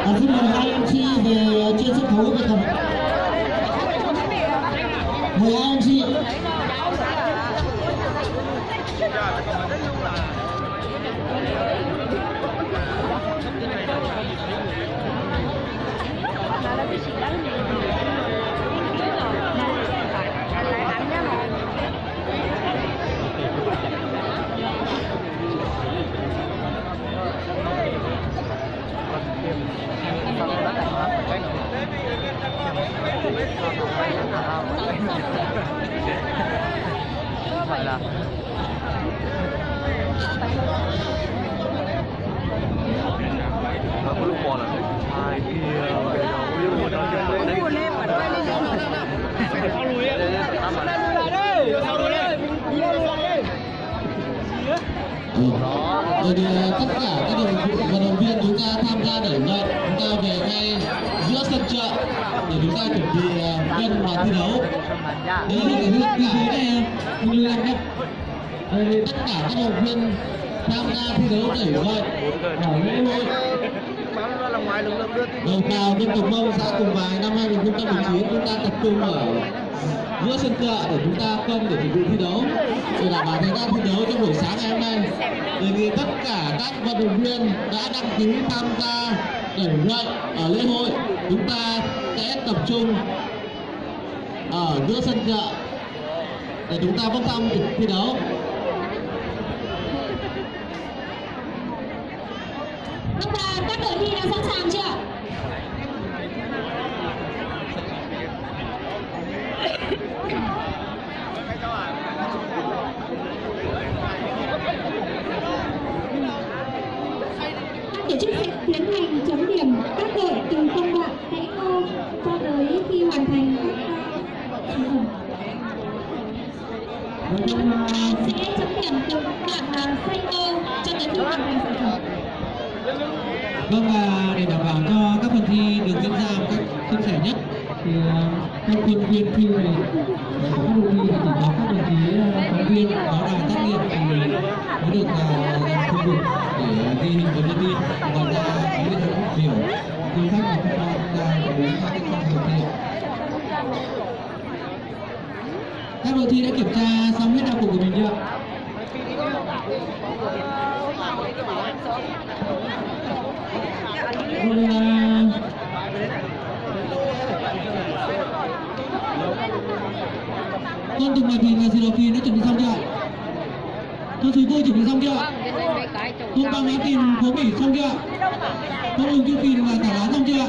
Xin mời hai MC về trên sân khấu về cầm. Mời hai MC. Vậy là có lúc bò là ai kia Rồi thì tất cả các vận động viên chúng ta tham gia đẩy vận, chúng ta về ngay giữa sân chợ để chúng ta chuẩn bị viên vào thi đấu. Đấy là cái tất cả này như em nhé. Tất cả các vận động viên tham gia thi đấu đẩy vận ở lễ hội đầu vào dân tộc Mông xã Cùng Vài năm 2019 chúng ta tập trung ở giữa sân chợ để chúng ta cân để chuẩn bị thi đấu để đảm bảo thời gian thi đấu trong buổi sáng ngày hôm nay. Vì tất cả các vận động viên đã đăng ký tham gia đẩy gậy ở lễ hội, chúng ta sẽ tập trung ở giữa sân chợ để chúng ta bốc thăm thi đấu. Các đội thi đã sẵn sàng chưa? Tổ chức sẽ tiến hành chấm điểm các đội từ công đoạn hãy hô cho tới khi hoàn thành các sản phẩm. Sẽ chấm điểm từ công đoạn xay hô cho tới khi hoàn thành sản phẩm. Vâng, và để đảm bảo cho các phần thi được diễn ra một cách suôn sẻ nhất thì các khuôn viên thi này các đội thi thì có các đồng chí phóng viên báo đài tác nghiệp thì mới được vào khu vực để ghi hình với đi. Ngoài ra phóng viên cũng hiểu du khách và các bạn ra đến các cái con đội thi. Các đội thi đã kiểm tra xong hết trang phục của mình chưa? Con Tùng Mạch Hình và Sidophine đã chuẩn bị xong chưa? Con Thúy Vui chuẩn bị xong chưa? Con Băng Á Tìm Phố Bỉ xong chưa? Con Ưng Chu Phìn và Tả Lá xong chưa?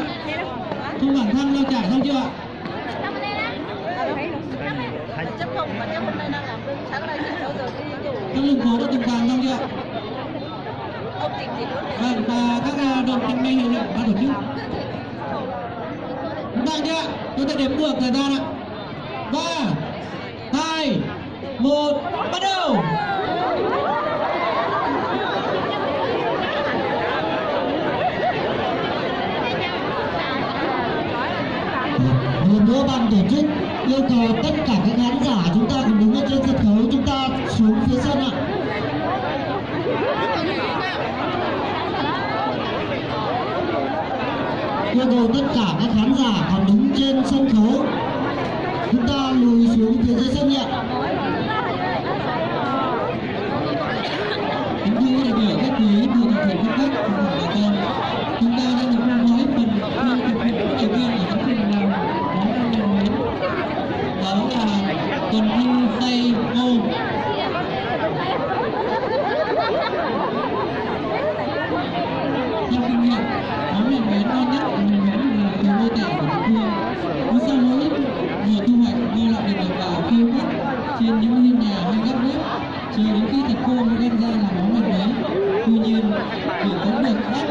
Con Bản Thăng Lao Trải xong chưa? Các lưng phố đã từng vàng xong chưa? Vâng, và các đội thanh niên hiệu lệnh ban tổ chức vâng chưa? Tôi sẽ đếm ngược thời gian ạ. 3, 2, 1, bắt đầu. Một nữa ban tổ chức yêu cầu tất cả các khán giả chúng ta cùng đứng ở trên sân khấu, chúng ta xuống phía sân ạ. Yêu cầu tất cả các khán giả còn đứng trên sân khấu, chúng ta lùi xuống phía dưới sân ạ. Kính thưa đại biểu khách quý, thưa toàn thể quý khách, bà con, chúng ta đã được nói phần thi thực hiện các điều viên ở các trường nào có đang làm đến. Đó là phần thi tay hô. Theo kinh nghiệm, món mình bén ngon nhất là mình bén là từ ngô tẻ của địa phương. Cứ sau mỗi mùa thu hoạch, ngô lại được nhập vào khêu vắt trên những hiên nhà hay gác bếp, chờ đến khi thật khô mới đem ra làm món mình đấy. Tuy nhiên, để có được bát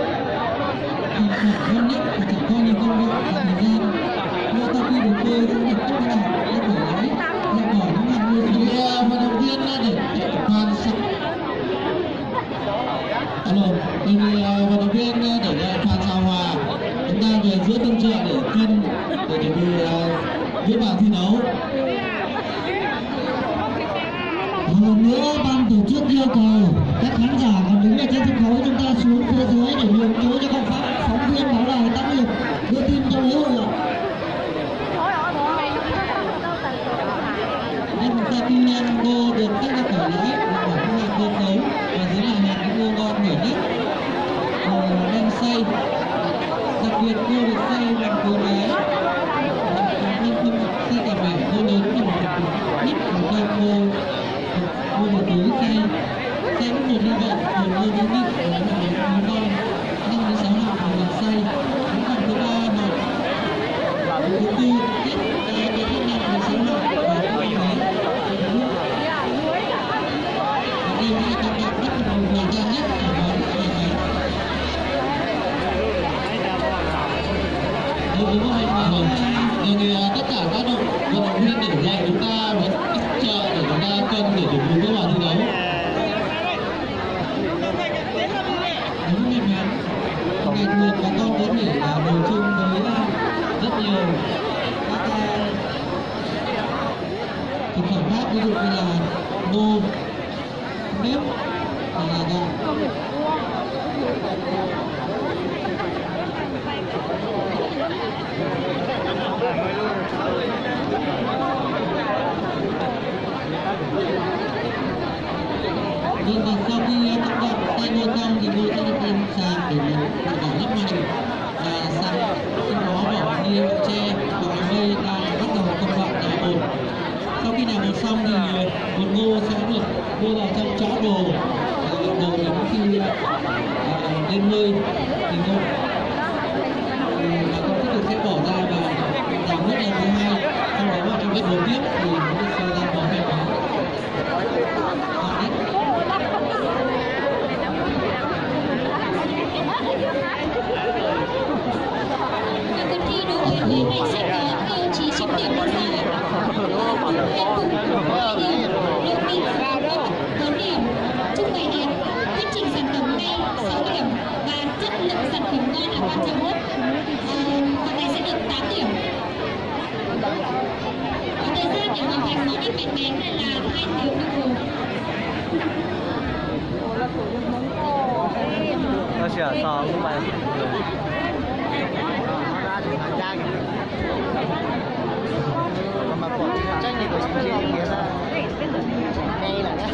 thành phẩm ngon nhất và chẳng qua nhiều công đoạn và thời gian. Ngô sau khi được phơi sẽ được cắt hạt, ra khỏi lái, ra bỏ những hạt ngô xuống. Vận động viên để hoàn sạch. Alo, vì vận động viên để Phan Sao Hòa chúng ta về giữa sân chợ để cân để chuẩn bị bước vào thi đấu. Một lần nữa ban tổ chức yêu cầu các khán giả còn đứng ở trên sân khấu chúng ta xuống phía dưới để nhường chỗ cho các phóng viên báo đài tác nghiệp đưa tin cho lễ hội ạ. Nhưng sau khi ngô được các tác phẩm lễ và bản thu hoạch cơ cấu và dưới là hạt ngô ngon nổi nhất đang xây, đặc biệt ngô được xây bằng cô gái nhưng không xây cả bể ngô lớn thì nhất của con ngô một túi xây cũng một như vậy, một ngô như vậy là một ngô ngon 5 đến 6 hạt của mình xây, đến hạt thứ 3 hạt thứ 4 tiếp đến 5 đến 6 hạt và thứ 7 và đây hai con bạn bắt đầu hoàn ra nhất ở món này này. Đúng rồi, tất cả các vận động viên để dạy chúng ta và trợ để chúng ta cân để chuẩn bị các vào thi đấu. Đúng như vậy, ngày thường bà con có thể là bổ sung với rất nhiều các thực phẩm khác, ví dụ như là ngô, nếp, hoặc là gạo. Nhưng mà sau khi các bạn tay ngô xong thì ngô sẽ được lên sàn để mình bỏ nước mặn và sàn sau đó bỏ niêu tre hoặc mây ra bắt đầu công đoạn đào bột. Sau khi đào bột xong thì bột ngô sẽ được đưa vào trong chõ đồ đến khi lên hơi thì ngô và công thức sẽ bỏ ra và đào nước lần thứ hai, sau đó vào trong cái bột tiếp thì nó được cho ra món này đó. Và cuộc thi đối với lễ này sẽ có tiêu chí chấm điểm như sau: ứng viên cùng 2 điểm, lượng tin và 4 điểm, trưng bày đẹp, thuyết trình sản phẩm ngay 6 điểm và chất lượng sản phẩm ngon là quan trọng nhất. Phần này sẽ được 8 điểm. Và thời gian để hoàn thành món ít bánh bén này là 2 tiếng đồng hồ. Nó sẽ so với bài mà cuộc tranh này của chị kia ra đây là đấy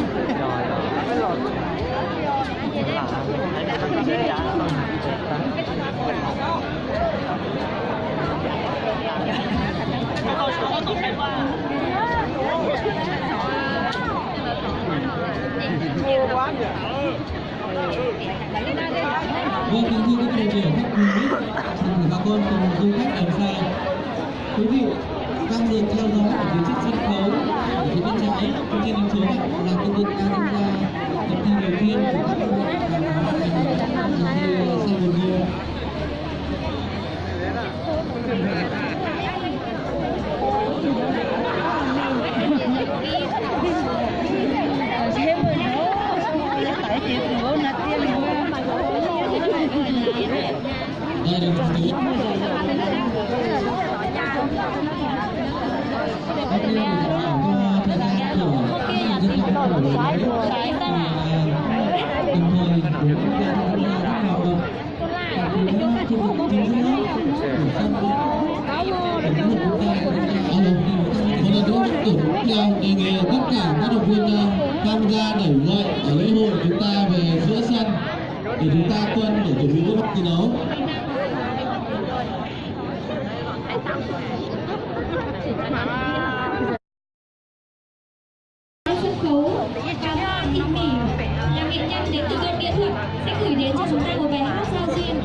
Vâng, kính thưa các bộ trưởng, các quý, xin mời bà con cùng du khách ở xa. Quý vị đang được theo dõi ở phía trước sân khấu ở phía bên trái trên hình chiếu là công việc đang diễn ra cuộc thi đầu tiên của các công việc hàng hóa ngành cuộc thi xe bồn ngô. Đây là một tí. Các điều để đảm bảo cho thời gian của dân tộc của đồng thời đối với các hoạt động tại khu vực chính giữa của sân của chúng ta đề nghị tất cả các đồng viên tham gia đẩy gậy ở lễ hội chúng ta về giữa sân để chúng ta tuân để chuẩn bị bước thi đấu. Sân khấu và Thị Mỹ là nghệ nhân đến từ ban nghệ thuật sẽ gửi đến cho chúng ta một bài hát giao duyên.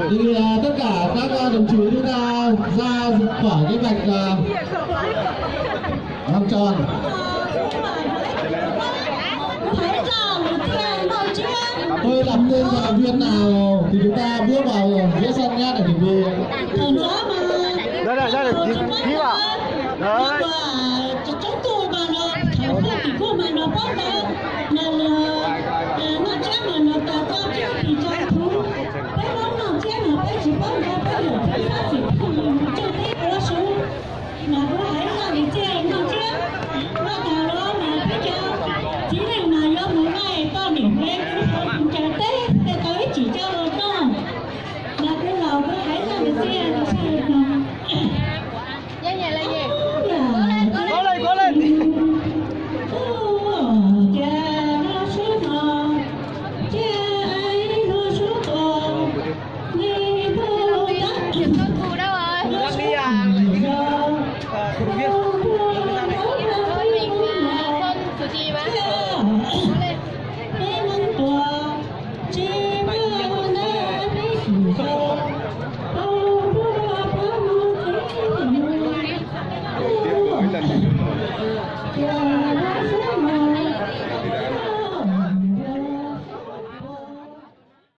Thì tất cả các đồng chí chúng ta ra khỏi cái vạch vòng tròn. Tôi làm tên vận động viên nào thì chúng ta bước vào giữa sân nhé để chuẩn bị. đây là ký vào đấy chúng tôi mà nó thảo không thì cô mà nó bắt đó là nó chắc là nó tạo ra thì cho thú Nhanh nhẹ lên nhỉ. Cố lên. Điểm con thù đâu rồi? Đang đi à? Thủ viên. Thôi mình con chủ trì mà. Cố lên. Yeah.